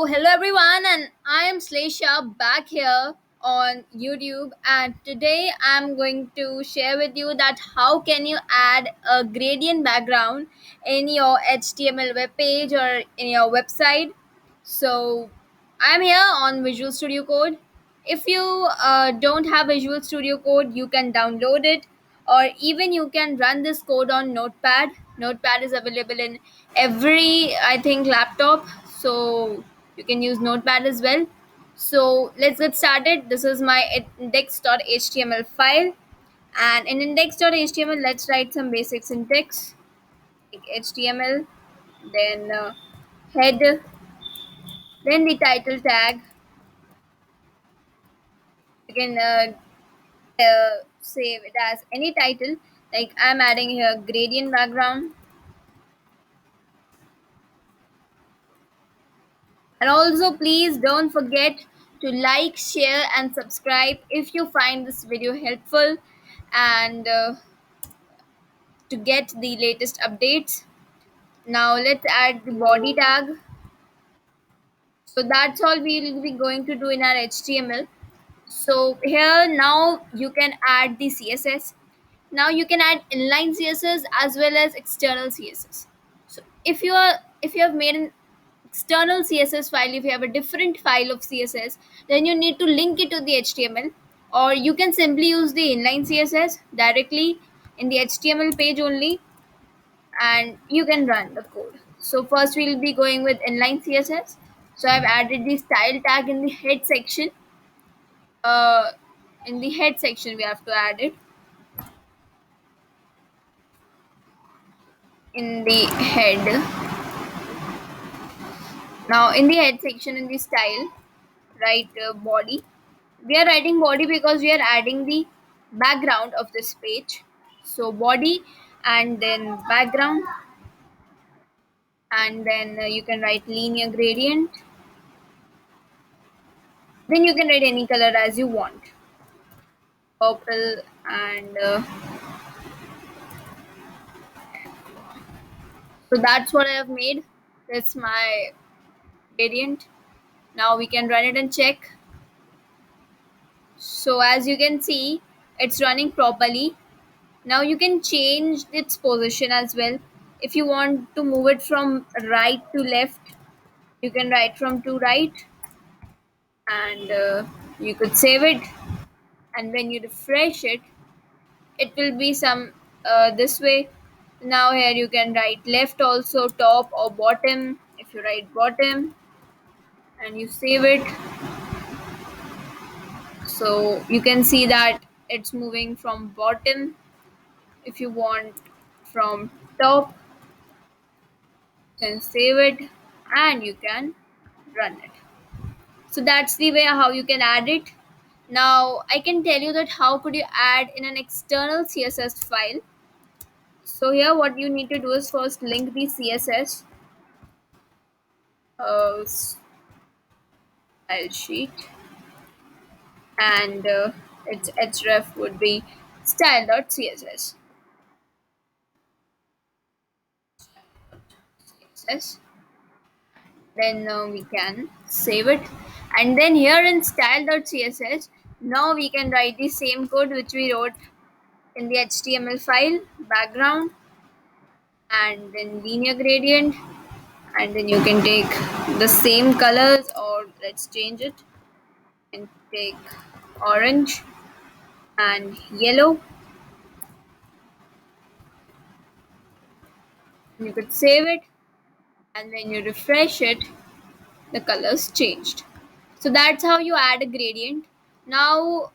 Hello everyone, and I am Slesha back here on YouTube, and today I'm going to share with you that how can you add a gradient background in your HTML web page or in your website. So I'm here on Visual Studio Code. If you don't have Visual Studio Code, you can download it, or even you can run this code on Notepad. Notepad is available in every, I think, laptop, so you can use Notepad as well. So let's get started. This is my index.html file, and in index.html, let's write some basic syntax like HTML, then head, then the title tag. You can save it as any title, like I'm adding here gradient background. And also, please don't forget to like, share, and subscribe if you find this video helpful, and to get the latest updates. Now let's add the body tag. So that's all we will be going to do in our HTML. So here now you can add the CSS. Now you can add inline CSS as well as external CSS. So if you have made an external CSS file, if you have a different file of CSS, then you need to link it to the HTML, or you can simply use the inline CSS directly in the HTML page only, and you can run the code. So first we'll be going with inline CSS. So I've added the style tag in the head section. Uh, in the head section we have to add it in the head. Now in the head section in the style, write body. We are writing body because we are adding the background of this page. So body and then background, and then you can write linear gradient. Then you can write any color as you want, purple, and so that's what I have made. That's my gradient. Now we can run it and check. So as you can see, it's running properly. Now you can change its position as well. If you want to move it from right to left, you can write from to right, and you could save it. And when you refresh it, it will be some this way. Now here you can write left also, top or bottom. If you write bottom and you save it, so you can see that it's moving from bottom. If you want from top, then save it and you can run it. So that's the way how you can add it. Now I can tell you that how could you add in an external CSS file. So here what you need to do is first link the CSS style sheet, and its href would be style.css. CSS. Then we can save it, and then here in style.css, now we can write the same code which we wrote in the HTML file, background, and then linear gradient, and then you can take the same colors, or let's change it and take orange and yellow. You could save it, and when you refresh it, the colors changed. So that's how you add a gradient. Now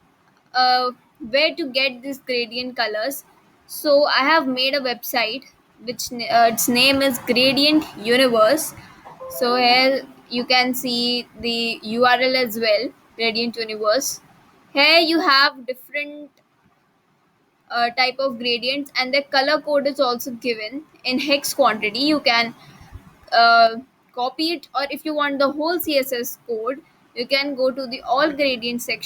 where to get these gradient colors? So I have made a website which its name is Gradient Universe. So here you can see the URL as well, Gradient Universe. Here you have different type of gradients, and the color code is also given in hex quantity. You can uh, copy it, or if you want the whole CSS code, you can go to the all gradient section